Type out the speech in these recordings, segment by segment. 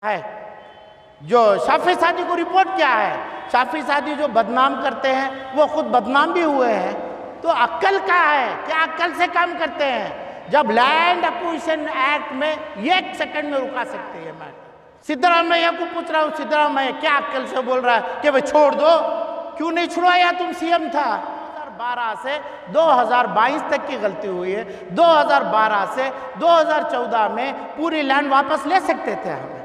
है। जो शाफी सादी को रिपोर्ट क्या है, शाफी सादी जो बदनाम करते हैं वो खुद बदनाम भी हुए हैं। तो अक्ल क्या है, क्या अक्ल से काम करते हैं? जब लैंड एक्विजिशन एक्ट में 1 सेकंड में रुका सकते हैं। मैं सिद्धरामैया को पूछ रहा हूँ, सिद्धरामैया क्या अक्ल से बोल रहा है कि भाई छोड़ दो? क्यों नहीं छुड़वाया? तुम सीएम था। 2012 से 2022 तक की गलती हुई है। 2012 से 2014 में पूरी लैंड वापस ले सकते थे हमें।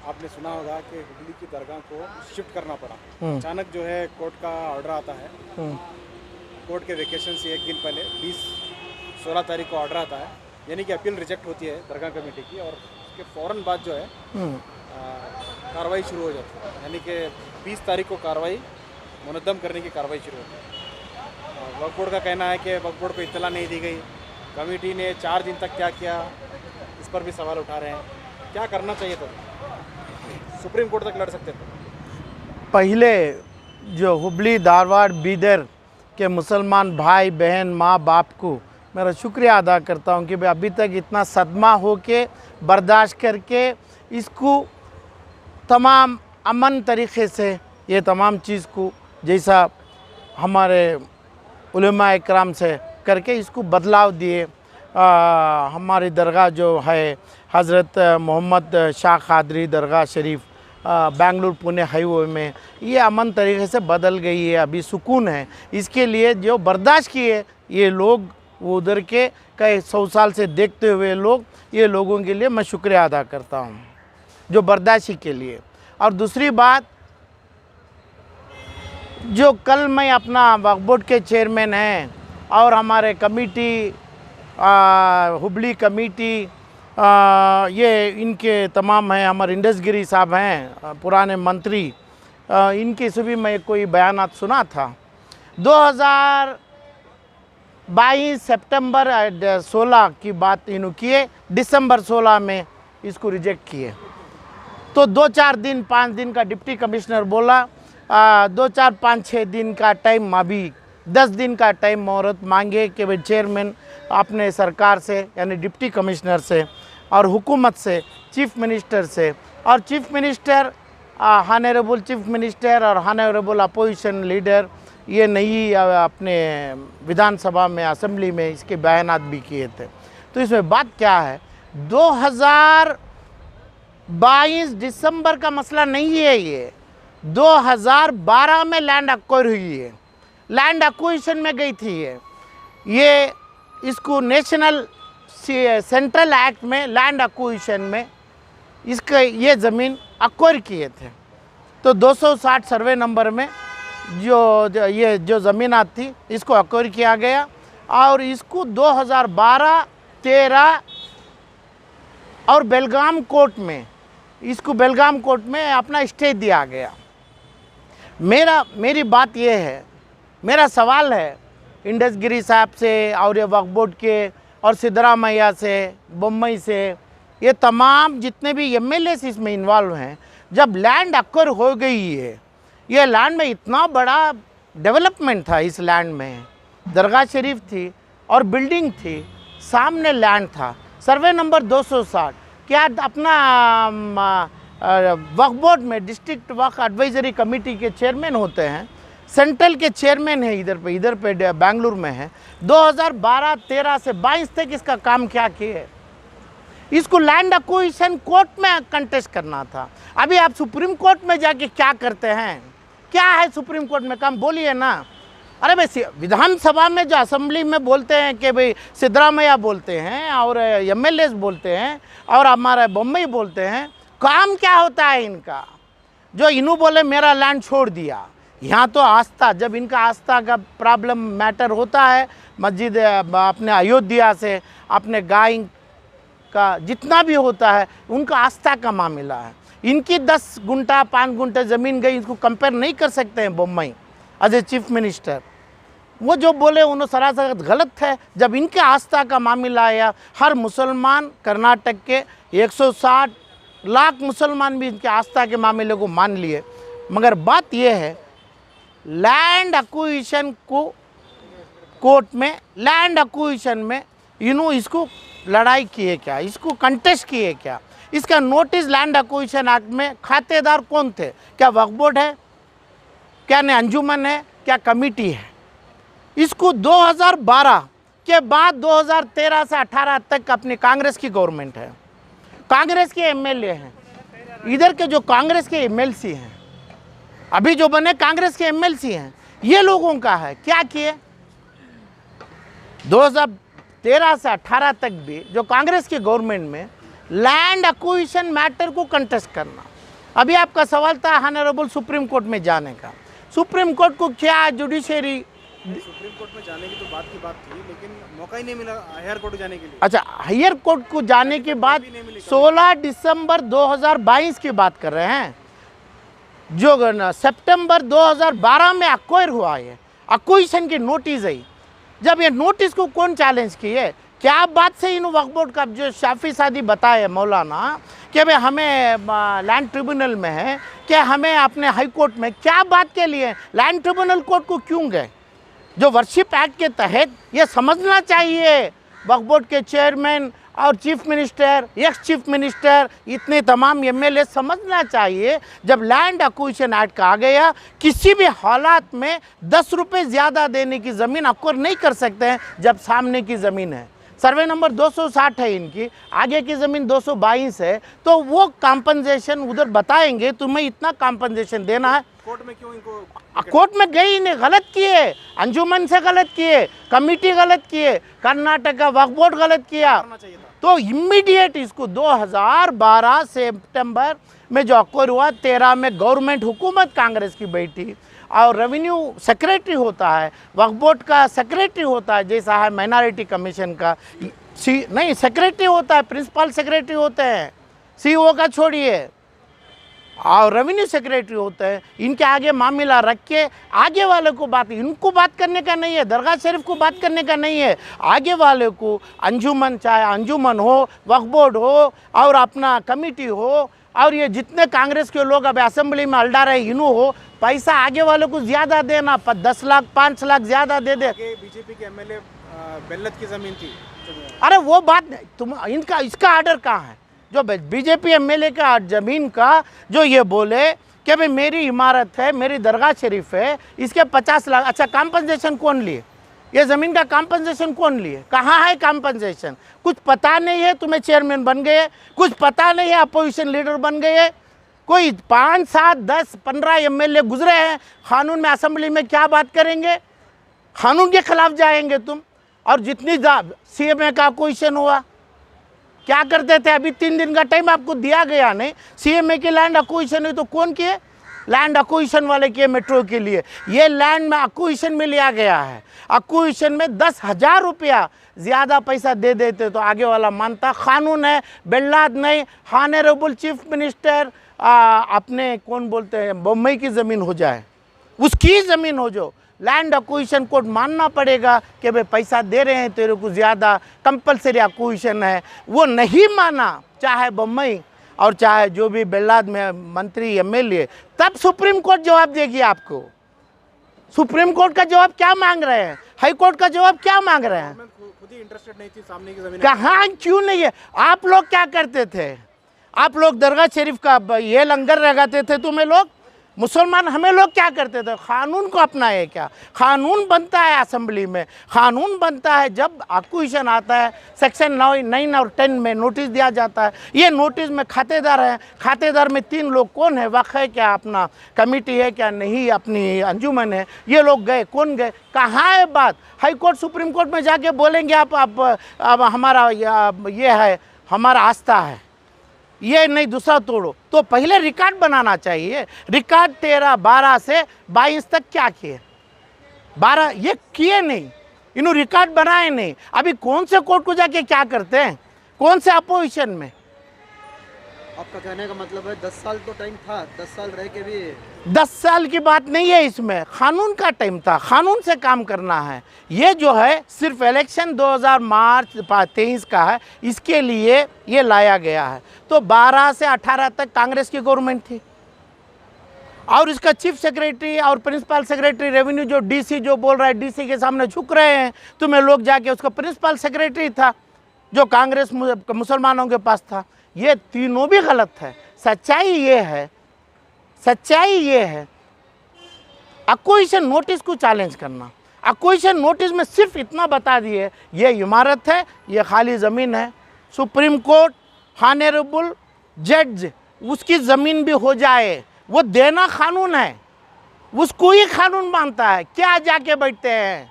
आपने सुना होगा कि हुबली की दरगाह को शिफ्ट करना पड़ा। अचानक जो है कोर्ट का ऑर्डर आता है। कोर्ट के वेकेशन से एक दिन पहले 16 तारीख को ऑर्डर आता है, यानी कि अपील रिजेक्ट होती है दरगाह कमेटी की, और उसके फ़ौरन बाद जो है कार्रवाई शुरू हो जाती है। यानी कि 20 तारीख को कार्रवाई मुनद्दम करने की कार्रवाई शुरू होती है। वक्फ बोर्ड का कहना है कि वक्फ बोर्ड को इत्तला नहीं दी गई। कमेटी ने 4 दिन तक क्या किया, इस पर भी सवाल उठा रहे हैं। क्या करना चाहिए था? सुप्रीम कोर्ट तक लड़ सकते थे। पहले जो हुबली, धारवाड़, बीदर के मुसलमान भाई बहन, माँ बाप को मेरा शुक्रिया अदा करता हूँ कि भाई अभी तक इतना सदमा हो के बर्दाश्त करके इसको तमाम अमन तरीक़े से ये तमाम चीज़ को जैसा हमारे उलमा इकराम से करके इसको बदलाव दिए। हमारी दरगाह जो है हज़रत मोहम्मद शाह कादरी दरगाह शरीफ बेंगलुरु पुणे हाईवे में, ये अमन तरीके से बदल गई है, अभी सुकून है। इसके लिए जो बर्दाश्त किए ये लोग, वो उधर के कई 100 साल से देखते हुए लोग, ये लोगों के लिए मैं शुक्रिया अदा करता हूँ जो बर्दाश्ती के लिए। और दूसरी बात, जो कल मैं अपना वक्फ बोर्ड के चेयरमैन हैं और हमारे कमेटी हुबली कमेटी ये इनके तमाम हैं, हमारे इंडसगिरी साहब हैं पुराने मंत्री, इनके से भी मैं कोई बयानात सुना था। 2022 सितंबर 16 की बात इन्हों किए, दिसंबर 16 में इसको रिजेक्ट किए। तो 2-4 दिन 5 दिन का डिप्टी कमिश्नर बोला, 2-4-5-6 दिन का टाइम, अभी 10 दिन का टाइम मोहरत मांगे कि भाई चेयरमैन अपने सरकार से यानी डिप्टी कमिश्नर से और हुकूमत से, चीफ मिनिस्टर से, और chief minister honourable chief minister और हानरेबल अपोजिशन लीडर ये नहीं अपने विधानसभा में, असेंबली में इसके बयानात भी किए थे। तो इसमें बात क्या है, 2022 दिसंबर का मसला नहीं है, ये 2012 में लैंड एक्वायर हुई है, लैंड एक्विजिशन में गई थी ये इसको नेशनल सेंट्रल एक्ट में लैंड एक्विजिशन में इसका ये ज़मीन एक्वायर किए थे। तो 260 सर्वे नंबर में ये जो ज़मीनात थी इसको एक्वायर किया गया और इसको 2012-13 और बेलगाम कोर्ट में, इसको बेलगाम कोर्ट में अपना स्टे दिया गया। मेरी बात ये है, मेरा सवाल है इंडसगिरी साहब से और ये वक्फ बोर्ड के और सिद्धरामैया से, बम्बई से, ये तमाम जितने भी एमएलए इसमें इन्वॉल्व हैं, जब लैंड एक्वायर हो गई है, ये लैंड में इतना बड़ा डेवलपमेंट था, इस लैंड में दरगाह शरीफ थी और बिल्डिंग थी, सामने लैंड था, सर्वे नंबर 260। क्या अपना वक्फ बोर्ड में डिस्ट्रिक्ट वक्फ एडवाइजरी कमेटी के चेयरमैन होते हैं, सेंट्रल के चेयरमैन है, इधर पे बेंगलुरु में है। 2012-13 से 22 तक इसका काम क्या किए? इसको लैंड एक्विजिशन कोर्ट में कंटेस्ट करना था। अभी आप सुप्रीम कोर्ट में जाके क्या करते हैं? क्या है सुप्रीम कोर्ट में काम? बोलिए ना। अरे भाई विधानसभा में जो असेंबली में बोलते हैं कि भाई सिद्धरामैया बोलते हैं और एमएलए बोलते हैं और हमारे बम्बई बोलते हैं, काम क्या होता है इनका? जो इन्हों बोले मेरा लैंड छोड़ दिया, यहाँ तो आस्था, जब इनका आस्था का प्रॉब्लम मैटर होता है, मस्जिद अपने अयोध्या से अपने गाय का जितना भी होता है, उनका आस्था का मामला है। इनकी 10 गुंठा 5 गुंठा ज़मीन गई, इसको कंपेयर नहीं कर सकते हैं Bombay as a chief minister. वो जो बोले उन्होंने सरासर गलत है। जब इनके आस्था का मामला आया, हर मुसलमान, कर्नाटक के 160 लाख मुसलमान भी इनके आस्था के मामले को मान लिए। मगर बात यह है, लैंड एक्विजिशन को कोर्ट में, लैंड एक्विजिशन में इन्हों इसको लड़ाई किए क्या, इसको कंटेस्ट किए क्या? इसका नोटिस लैंड एक्विजिशन एक्ट में खातेदार कौन थे? क्या वक्फ बोर्ड है, क्या नहीं अंजुमन है, क्या कमिटी है? इसको 2012 के बाद 2013 से 18 तक अपनी कांग्रेस की गवर्नमेंट है, कांग्रेस के एमएलए हैं, इधर के जो कांग्रेस के एमएलसी हैं, अभी जो बने कांग्रेस के एमएलसी हैं, ये लोगों का है। क्या किए? 2013 से 18 तक भी जो कांग्रेस की गवर्नमेंट में लैंड एक्विजिशन मैटर को कंटेस्ट करना। अभी आपका सवाल था ऑनरेबल सुप्रीम कोर्ट में जाने का। सुप्रीम कोर्ट को क्या जुडिशरी, सुप्रीम कोर्ट में जाने की तो बात थी, लेकिन मौका ही नहीं मिला हायर कोर्ट जाने के लिए। अच्छा, हायर कोर्ट को जाने के बाद 16 दिसंबर 2022 की बात कर रहे हैं, जो सितंबर 2012 में एक्वायर हुआ है, एक्विजिशन की नोटिस आई। जब ये नोटिस को कौन चैलेंज किए? क्या बात से इन वक्फ बोर्ड का जो शाफी सादी बताए मौलाना कि भाई हमें लैंड ट्रिब्यूनल में है, क्या हमें अपने हाई कोर्ट में, क्या बात के लिए लैंड ट्रिब्यूनल कोर्ट को क्यों गए? जो वर्शिप एक्ट के तहत ये समझना चाहिए वक्फ बोर्ड के चेयरमैन और chief minister, ex chief minister, इतने तमाम एमएलए समझना चाहिए, जब लैंड एक्विजिशन एक्ट आ गया, किसी भी हालात में 10 रुपये ज़्यादा देने की ज़मीन एक्वायर नहीं कर सकते हैं जब सामने की ज़मीन है। सर्वे नंबर 260 है इनकी, आगे की ज़मीन 222 है, तो वो कॉम्पनसेशन उधर बताएंगे तुम्हें इतना कॉम्पनसेशन देना है। कोर्ट में क्यों इनको, कोर्ट में गई नहीं, गलत किए, अंजुमन से गलत किए, कमिटी गलत किए, कर्नाटक का वक्फ बोर्ड गलत किया, करना चाहिए था। तो इमीडिएट इसको 2012 सितंबर में जो एक्वायर हुआ, 13 में गवर्नमेंट हुकूमत कांग्रेस की बैठी और रेवेन्यू सेक्रेटरी होता है, वक्फ बोर्ड का सेक्रेटरी होता है, जैसा है माइनॉरिटी कमीशन का नहीं सेक्रेटरी होता है, प्रिंसिपल सेक्रेटरी होते हैं, सीईओ का छोड़िए, और रेवेन्यू सेक्रेटरी होते हैं। इनके आगे मामला रख के आगे वाले को बात, इनको बात करने का नहीं है, दरगाह शरीफ को बात करने का नहीं है, आगे वाले को अंजुमन, चाहे अंजुमन हो, वक्फ बोर्ड हो और अपना कमिटी हो, और ये जितने कांग्रेस के लोग अब असेंबली में अल्डा रहे इनू हो, पैसा आगे वाले को ज़्यादा देना, 10 लाख 5 लाख ज़्यादा दे दे। बीजेपी के एमएलए बेल्लत की ज़मीन थी। अरे वो बात नहीं, तुम इनका इसका आर्डर कहाँ है? जो बीजेपी एमएलए का ज़मीन का जो ये बोले कि भाई मेरी इमारत है, मेरी दरगाह शरीफ है, इसके 50 लाख, अच्छा कॉम्पनसेशन कौन लिए? ये ज़मीन का कॉम्पनसेशन कौन लिए? कहाँ है कॉम्पनसेशन? कुछ पता नहीं है, तुम्हें चेयरमैन बन गए, कुछ पता नहीं है, अपोजिशन लीडर बन गए, कोई 5, 7, 10, 15 एमएलए गुजरे हैं, कानून में असेंबली में क्या बात करेंगे? कानून के खिलाफ जाएंगे तुम। और जितनी सीएमए का अपोजिशन हुआ, क्या करते थे? अभी 3 दिन का टाइम आपको दिया गया नहीं, सीएमए की लैंड एक्विजिशन हुई तो कौन किए? लैंड एक्विजिशन वाले किए मेट्रो के लिए। ये लैंड में एक्विजिशन में लिया गया है, एक्विजिशन में 10,000 रुपया ज़्यादा पैसा दे देते तो आगे वाला मानता। कानून है, बेल्लाद नहीं, ऑनरेबल चीफ मिनिस्टर अपने कौन बोलते हैं बम्बई की ज़मीन हो जाए, उसकी ज़मीन हो जो लैंड एक्विजिशन कोर्ट मानना पड़ेगा कि भाई पैसा दे रहे हैं तेरे को ज़्यादा, कंपलसरी एक्विजिशन है, वो नहीं माना, चाहे बम्बई और चाहे जो भी बेल्लाद में मंत्री एमएलए, तब सुप्रीम कोर्ट जवाब देगी आपको। सुप्रीम कोर्ट का जवाब क्या मांग रहे हैं? हाई कोर्ट का जवाब क्या मांग रहे हैं? खुद ही इंटरेस्टेड नहीं थी सामने की ज़मीन। कहाँ, क्यों नहीं है? आप लोग क्या करते थे? आप लोग दरगाह शरीफ का ये लंगर लगाते थे, तुम्हें लोग मुसलमान, हमें लोग क्या करते थे? कानून को अपनाए। क्या कानून बनता है असेंबली में? कानून बनता है जब एक्विजिशन आता है, सेक्शन 9 और 10 में नोटिस दिया जाता है। ये नोटिस में खातेदार हैं, खातेदार में 3 लोग कौन है? वक्फ है क्या, अपना कमिटी है क्या, नहीं अपनी अंजुमन है। ये लोग गए, कौन गए? कहाँ है बात? हाई कोर्ट सुप्रीम कोर्ट में जाके बोलेंगे आप अब हमारा ये है, हमारा आस्था है, ये नहीं दूसरा तोड़ो। तो पहले रिकॉर्ड बनाना चाहिए। रिकॉर्ड 13, 12 से 22 तक क्या किए? 12 ये किए नहीं, इन्होंने रिकॉर्ड बनाए नहीं। अभी कौन से कोर्ट को जाके क्या करते हैं? कौन से अपोजिशन में? आपका कहने का मतलब है 10 साल तो टाइम था, 10 साल रह के भी 10 साल की बात नहीं है, इसमें कानून का टाइम था, कानून से काम करना है। ये जो है सिर्फ इलेक्शन 2000 मार्च 23 का है, इसके लिए ये लाया गया है। तो 12 से 18 तक कांग्रेस की गवर्नमेंट थी और इसका चीफ सेक्रेटरी और प्रिंसिपल सेक्रेटरी रेवेन्यू जो डीसी जो बोल रहा है, डीसी के सामने झुक रहे हैं। तुम्हें लोग जाके उसका प्रिंसिपल सेक्रेटरी था जो कांग्रेस मुसलमानों के पास था। ये तीनों भी गलत है। सच्चाई ये है एक्विजिशन नोटिस को चैलेंज करना। एक्विजिशन नोटिस में सिर्फ इतना बता दिए ये इमारत है, ये खाली ज़मीन है। सुप्रीम कोर्ट ऑनरेबल जज उसकी ज़मीन भी हो जाए, वो देना कानून है, उसको ही कानून मानता है। क्या जाके बैठते हैं?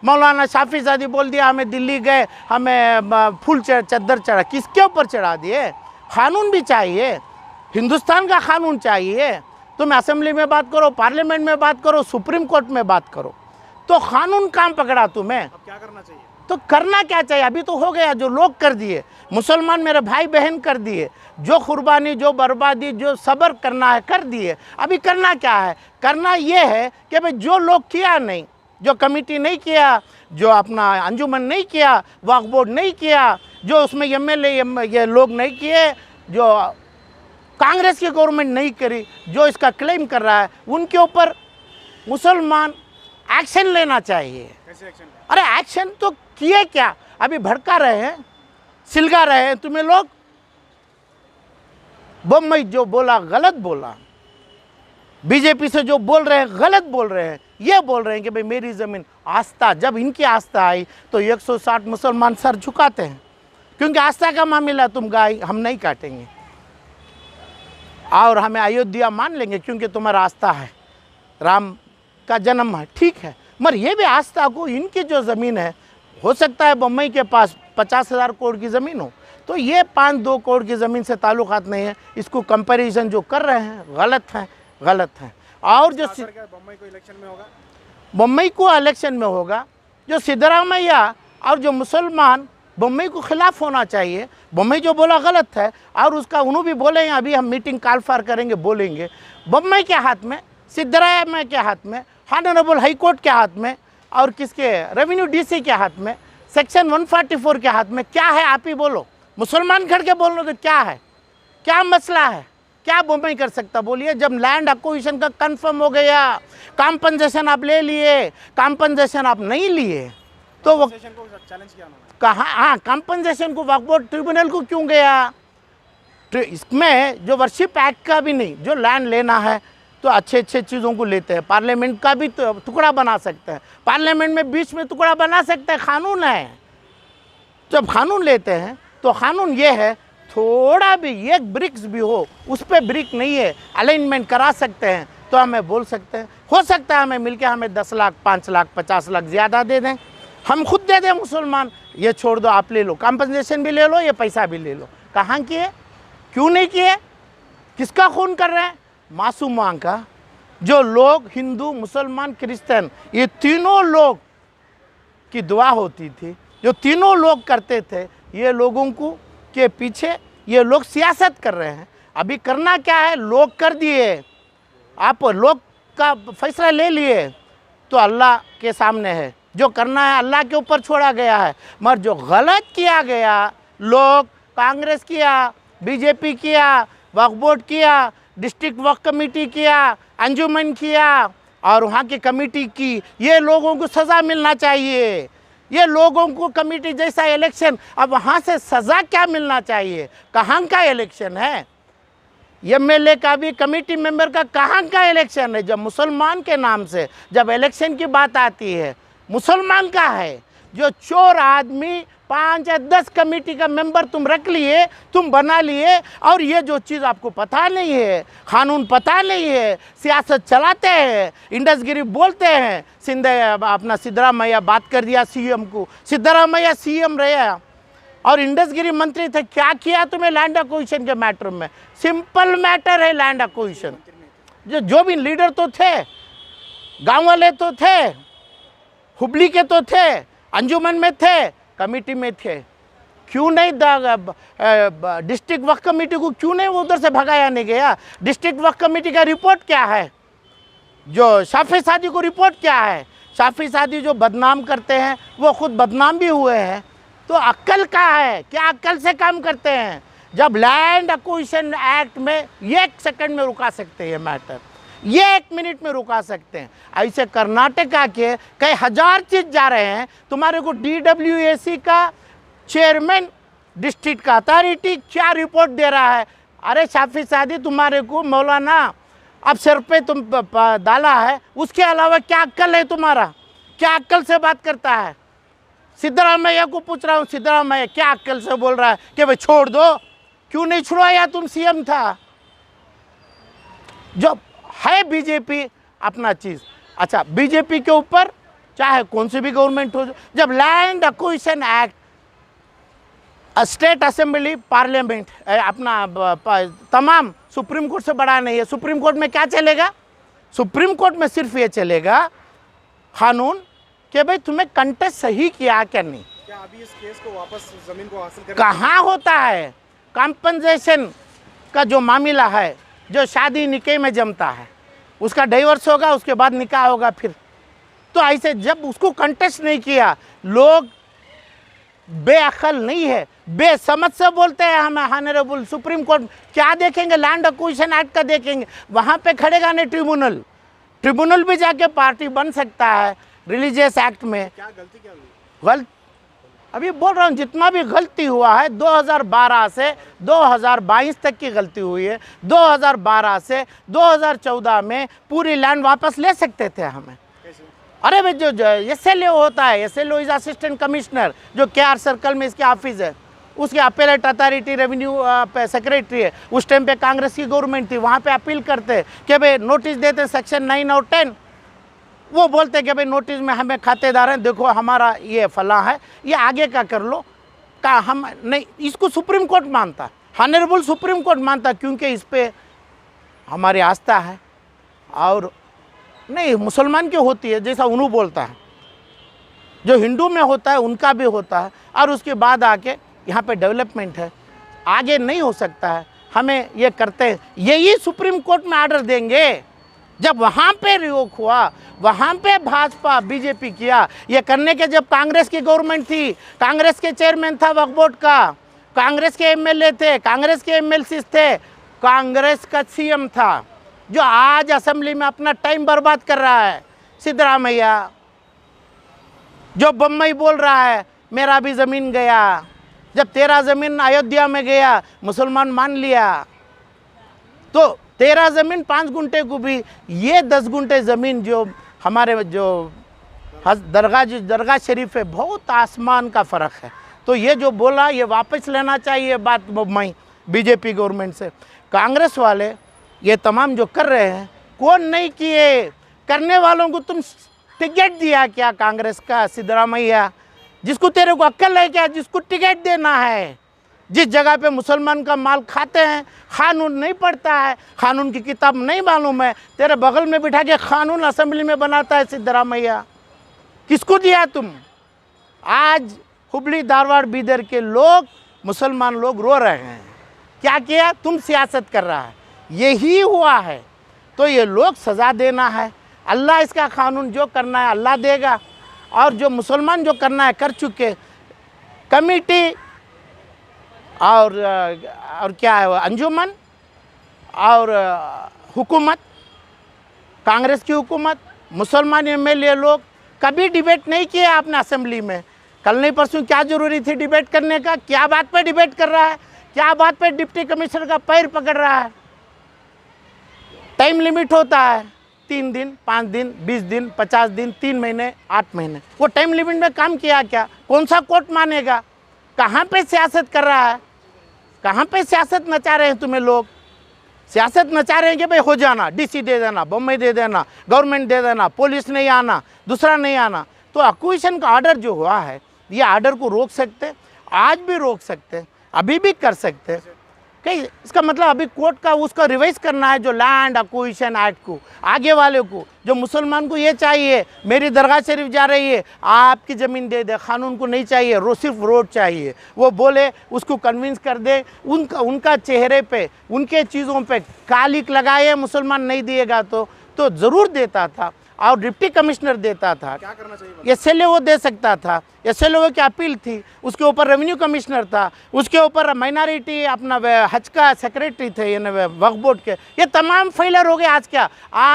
मौलाना शाफिज़ादी बोल दिया हमें दिल्ली गए, हमें फूल चद्दर चढ़ा, किसके ऊपर चढ़ा दिए? कानून भी चाहिए, हिंदुस्तान का कानून चाहिए। तुम असेंबली में बात करो, पार्लियामेंट में बात करो, सुप्रीम कोर्ट में बात करो, तो कानून काम पकड़ा तुम्हें। अब क्या करना चाहिए? तो करना क्या चाहिए? अभी तो हो गया, जो लोग कर दिए, मुसलमान मेरे भाई बहन कर दिए, जो कुर्बानी, जो बर्बादी, जो सब्र करना है कर दिए। अभी करना क्या है? करना ये है कि भाई जो लोग किया नहीं, जो कमेटी नहीं किया, जो अपना अंजुमन नहीं किया, वक्फ बोर्ड नहीं किया, जो उसमें MLA ये लोग नहीं किए, जो कांग्रेस की गवर्नमेंट नहीं करी, जो इसका क्लेम कर रहा है, उनके ऊपर मुसलमान एक्शन लेना चाहिए। कैसे एक्शन? अरे एक्शन तो किए क्या? अभी भड़का रहे हैं, सिलगा रहे हैं तुम्हें लोग। बम्बई जो बोला गलत बोला, बीजेपी से जो बोल रहे हैं गलत बोल रहे हैं। ये बोल रहे हैं कि भाई मेरी ज़मीन, आस्था, जब इनकी आस्था आई तो 160 मुसलमान सर झुकाते हैं, क्योंकि आस्था का मामला। तुम गाय हम नहीं काटेंगे और हमें अयोध्या मान लेंगे क्योंकि तुम्हारा आस्था है, राम का जन्म है, ठीक है। मगर ये भी आस्था को, इनकी जो ज़मीन है, हो सकता है बम्बई के पास 50,000 करोड़ की ज़मीन हो, तो ये 5-2 करोड़ की ज़मीन से ताल्लुकात नहीं है। इसको कंपैरिजन जो कर रहे हैं गलत है। और जो बम्बई को इलेक्शन में होगा, बम्बई को इलेक्शन में होगा, जो सिद्धरामैया और जो मुसलमान बम्बई को खिलाफ होना चाहिए। बम्बई जो बोला गलत है, और उसका उन्होंने भी बोले हैं, अभी हम मीटिंग कॉल फॉर करेंगे, बोलेंगे। बम्बई के हाथ में, सिद्धरामैया के हाथ में, ऑनरेबल हाई कोर्ट के हाथ में, और किसके, रेवेन्यू DC के हाथ में, सेक्शन 144 के हाथ में। क्या है आप ही बोलो, मुसलमान खड़ के बोल लो तो क्या है, क्या मसला है, क्या बम्बई कर सकता? बोलिए। जब लैंड एक्विजिशन का कंफर्म हो गया, कॉम्पनसेशन आप ले लिए, कॉम्पनसेशन आप नहीं लिए, तो वो सेशन को चैलेंज किया उन्होंने। कहाँ? हाँ, कॉम्पनसेशन को वक्फ बोर्ड ट्रिब्यूनल को क्यों गया? इसमें जो वर्शिप एक्ट का भी नहीं, जो लैंड लेना है तो अच्छे चीज़ों को लेते हैं। पार्लियामेंट का भी तो टुकड़ा बना सकते हैं, पार्लियामेंट में बीच में टुकड़ा बना सकते हैं, कानून है। जब कानून लेते हैं तो कानून ये है, थोड़ा भी एक ब्रिक्स भी हो, उस पर ब्रिक नहीं है, अलाइनमेंट करा सकते हैं, तो हमें बोल सकते हैं। हो सकता है हमें मिलके हमें 10 लाख, 5 लाख, 50 लाख ज़्यादा दे दें, हम खुद दे दें मुसलमान। ये छोड़ दो, आप ले लो, कॉम्पनसेशन भी ले लो, ये पैसा भी ले लो। कहाँ किए? क्यों नहीं किए? किसका खून कर रहे हैं? मासूमां का। जो लोग हिंदू, मुसलमान, क्रिश्चियन, ये तीनों लोग की दुआ होती थी, जो तीनों लोग करते थे, ये लोगों को के पीछे ये लोग सियासत कर रहे हैं। अभी करना क्या है? लोग कर दिए, आप लोग का फैसला ले लिए, तो अल्लाह के सामने है। जो करना है अल्लाह के ऊपर छोड़ा गया है। मगर जो गलत किया गया, लोग कांग्रेस किया, बीजेपी किया, वक्फ बोर्ड किया, डिस्ट्रिक्ट वक्फ कमेटी किया, अंजुमन किया, और वहाँ की कमेटी की, ये लोगों को सज़ा मिलना चाहिए। ये लोगों को कमेटी जैसा इलेक्शन, अब वहाँ से सज़ा क्या मिलना चाहिए? कहाँ का इलेक्शन है? MLA का भी, कमेटी मेंबर का कहाँ का इलेक्शन है? जब मुसलमान के नाम से जब इलेक्शन की बात आती है, मुसलमान का है। जो चोर आदमी 5 या 10 कमेटी का मेंबर तुम रख लिए, तुम बना लिए, और ये जो चीज़ आपको पता नहीं है, कानून पता नहीं है, सियासत चलाते हैं, इंडसगिरी बोलते हैं। अपना सिद्धरामैया बात कर दिया CM को, सिद्धरामैया CM रहे और इंडसगिरी मंत्री थे। क्या किया तुम्हें लैंड एक्विजिशन के मैटर में? सिंपल मैटर है लैंड एक्विजिशन। जो भी लीडर तो थे, गांव वाले तो थे, हुबली के तो थे, अंजुमन में थे, कमेटी में थे। क्यों नहीं डिस्ट्रिक्ट वक्फ कमेटी को क्यों नहीं उधर से भगाया नहीं गया? डिस्ट्रिक्ट वक्फ कमेटी का रिपोर्ट क्या है? जो शाफिज़ादी को रिपोर्ट क्या है? शाफिज़ादी जो बदनाम करते हैं वो खुद बदनाम भी हुए हैं। तो अक्ल का है, क्या अक्ल से काम करते हैं? जब लैंड एक्विजिशन एक्ट में 1 सेकंड में रुका सकते हैं मैटर, ये 1 मिनट में रुका सकते हैं। ऐसे कर्नाटका के कई हज़ार चीज़ जा रहे हैं। तुम्हारे को DWAC का चेयरमैन डिस्ट्रिक्ट का अथॉरिटी क्या रिपोर्ट दे रहा है। अरे शाफी सादी, तुम्हारे को मौलाना अब सिर पे तुम डाला है, उसके अलावा क्या अक्ल है तुम्हारा? क्या अक्ल से बात करता है? सिद्धरामैया को पूछ रहा हूँ, सिद्धरामैया क्या अक्ल से बोल रहा है कि भाई छोड़ दो? क्यों नहीं छुड़वाया? तुम सीएम था। जो है बीजेपी अपना चीज़। अच्छा, बीजेपी के ऊपर चाहे कौन सी भी गवर्नमेंट हो, जब land acquisition act state assembly parliament अपना तमाम सुप्रीम कोर्ट से बड़ा नहीं है। सुप्रीम कोर्ट में क्या चलेगा? सुप्रीम कोर्ट में सिर्फ ये चलेगा कानून कि भाई तुम्हें कंटेस्ट सही किया क्या नहीं। क्या अभी इस केस को वापस जमीन को हासिल करने कहाँ होता है? कॉम्पनसेशन का जो मामला है, जो शादी निकाह में जमता है, उसका डाइवर्स होगा, उसके बाद निकाह होगा फिर। तो ऐसे जब उसको कंटेस्ट नहीं किया, लोग बेअक्ल नहीं है, बेसमझ से बोलते हैं हमें ऑनरेबल सुप्रीम कोर्ट क्या देखेंगे? लैंड एक्विजिशन एक्ट का देखेंगे, वहाँ पे खड़ेगा नहीं ट्रिब्यूनल। ट्रिब्यूनल भी जाके पार्टी बन सकता है रिलीजियस एक्ट में। क्या गलती क्या हुई? गलत अभी बोल रहा हूँ, जितना भी गलती हुआ है 2012 से 2022 तक की गलती हुई है। 2012 से 2014 में पूरी लैंड वापस ले सकते थे हमें। कैसे? अरे भाई, जो SLO होता है, SLO इज असिस्टेंट कमिश्नर, जो KR सर्कल में इसके ऑफिस है, उसके अपीलेट अथॉरिटी रेवेन्यू सेक्रेटरी है। उस टाइम पे कांग्रेस की गवर्नमेंट थी, वहाँ पे अपील करते कि भाई नोटिस देते सेक्शन 9 और 10, वो बोलते कि भाई नोटिस में हमें खातेदार हैं, देखो हमारा ये फला है, ये आगे का कर लो। का हम नहीं, इसको सुप्रीम कोर्ट मानता, ऑनरेबल सुप्रीम कोर्ट मानता, क्योंकि इस पर हमारी आस्था है। और नहीं, मुसलमान की होती है जैसा उन्हों बोलता है, जो हिंदू में होता है उनका भी होता है। और उसके बाद आके यहाँ पे डेवलपमेंट है, आगे नहीं हो सकता है। हमें ये करते हैं, यही सुप्रीम कोर्ट में ऑर्डर देंगे। जब वहाँ पे रिवोक हुआ, वहाँ पे भाजपा बीजेपी किया, ये करने के जब कांग्रेस की गवर्नमेंट थी, कांग्रेस के चेयरमैन था वक्फ बोर्ड का, कांग्रेस के MLA थे, कांग्रेस के MLCs थे, कांग्रेस का CM था, जो आज असेंबली में अपना टाइम बर्बाद कर रहा है। सिद्धरामैया जो बम्बई बोल रहा है मेरा भी ज़मीन गया, जब तेरा ज़मीन अयोध्या में गया मुसलमान मान लिया, तो तेरा ज़मीन 5 गुंठे को भी, ये 10 गुंठे ज़मीन जो हमारे जो दरगाह शरीफ है, बहुत आसमान का फ़र्क है। तो ये जो बोला ये वापस लेना चाहिए बात मैं बीजेपी गवर्नमेंट से। कांग्रेस वाले ये तमाम जो कर रहे हैं, कौन नहीं किए? करने वालों को तुम टिकट दिया क्या कांग्रेस का? सिद्धरामैया, जिसको तेरे को अक्ल है क्या, जिसको टिकट देना है? जिस जगह पे मुसलमान का माल खाते हैं, कानून नहीं पढ़ता है, कानून की किताब नहीं मालूम है, तेरे बगल में बिठा के कानून असेंबली में बनाता है सिद्धरामैया। किसको दिया तुम? आज हुबली, धारवाड़, बीदर के लोग, मुसलमान लोग रो रहे हैं। क्या किया? तुम सियासत कर रहा है, यही हुआ है। तो ये लोग सज़ा देना है, अल्लाह इसका कानून जो करना है अल्लाह देगा, और जो मुसलमान जो करना है कर चुके। कमेटी और क्या है, अंजुमन और हुकूमत, कांग्रेस की हुकूमत, मुसलमान MLA लोग कभी डिबेट नहीं किया आपने असेंबली में। कल नहीं परसों क्या ज़रूरी थी डिबेट करने का? क्या बात पे डिबेट कर रहा है? क्या बात पे डिप्टी कमिश्नर का पैर पकड़ रहा है? टाइम लिमिट होता है 3 दिन, 5 दिन, 20 दिन, 50 दिन, 3 महीने, 8 महीने। वो टाइम लिमिट में काम किया क्या? कौन सा कोर्ट मानेगा? कहाँ पे सियासत कर रहा है? कहाँ पे सियासत नचा रहे हैं तुम्हें लोग? सियासत नचा रहे हैं कि भाई हो जाना, DC दे देना, बम्बई दे देना, गवर्नमेंट दे देना, पुलिस नहीं आना, दूसरा नहीं आना। तो एक्विजिशन का ऑर्डर जो हुआ है, ये ऑर्डर को रोक सकते, आज भी रोक सकते, अभी भी कर सकते। कहीं इसका मतलब अभी कोर्ट का उसका रिवाइज करना है, जो लैंड एक्विजिशन एक्ट को, आगे वाले को, जो मुसलमान को ये चाहिए मेरी दरगाह शरीफ जा रही है, आपकी ज़मीन दे दे, कानून को नहीं चाहिए, सिर्फ रोड चाहिए, वो बोले, उसको कन्विंस कर दे, उनका चेहरे पे, उनके चीज़ों पे कालिक लगाए, मुसलमान नहीं दिएगा तो ज़रूर देता था, और डिप्टी कमिश्नर देता था। क्या करना चाहिए? SLO दे सकता था, SLO की अपील थी, उसके ऊपर रेवेन्यू कमिश्नर था, उसके ऊपर माइनॉरिटी अपना हज का सेक्रेटरी थे, यानी वक्फ बोर्ड के, ये तमाम फेलर हो गए। आज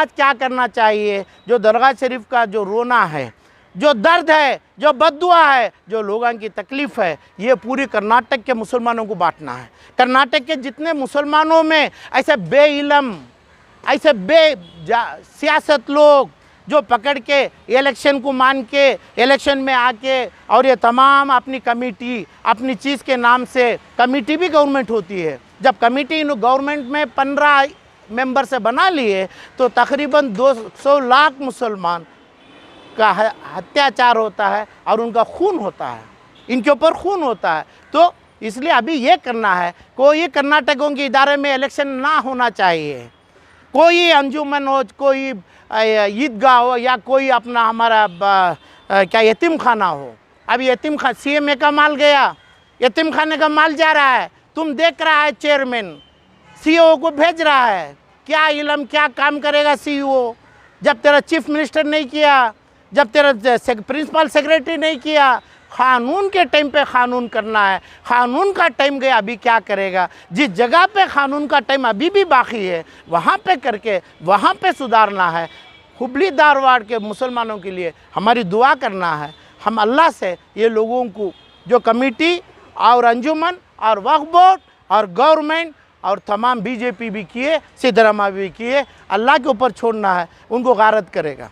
क्या करना चाहिए? जो दरगाह शरीफ का जो रोना है, जो दर्द है, जो बद्दुआ है, जो लोगों की तकलीफ़ है, ये पूरी कर्नाटक के मुसलमानों को बांटना है। कर्नाटक के जितने मुसलमानों में ऐसे बेइलम, ऐसे सियासत लोग जो पकड़ के इलेक्शन को मान के इलेक्शन में आके और ये तमाम अपनी कमेटी अपनी चीज़ के नाम से, कमेटी भी गवर्नमेंट होती है, जब कमेटी गवर्नमेंट में 15 मेंबर से बना लिए तो तकरीबन 200 लाख मुसलमान का अत्याचार होता है और उनका खून होता है, इनके ऊपर खून होता है। तो इसलिए अभी ये करना है, कोई कर्नाटकों के इदारे में इलेक्शन ना होना चाहिए, कोई अंजुमन हो, कोई ईदगाह हो, या कोई अपना हमारा क्या यतीम खाना हो। अब यतीम खा CMA का माल गया, यतीम खाने का माल जा रहा है, तुम देख रहा है चेयरमैन CEO को भेज रहा है। क्या इलम, क्या काम करेगा CEO जब तेरा चीफ मिनिस्टर नहीं किया, जब तेरा प्रिंसिपल सेक्रेटरी नहीं किया। क़ानून के टाइम पे क़ानून करना है, क़ानून का टाइम गया, अभी क्या करेगा। जिस जगह पे क़ानून का टाइम अभी भी बाकी है वहाँ पे करके वहाँ पे सुधारना है। हुबली धारवाड़ के मुसलमानों के लिए हमारी दुआ करना है। हम अल्लाह से ये लोगों को, जो कमेटी और अंजुमन और वक्फ बोर्ड और गवर्नमेंट और तमाम BJP भी किए, सिद्धरामैया भी किए, अल्लाह के ऊपर छोड़ना है, उनको गारत करेगा।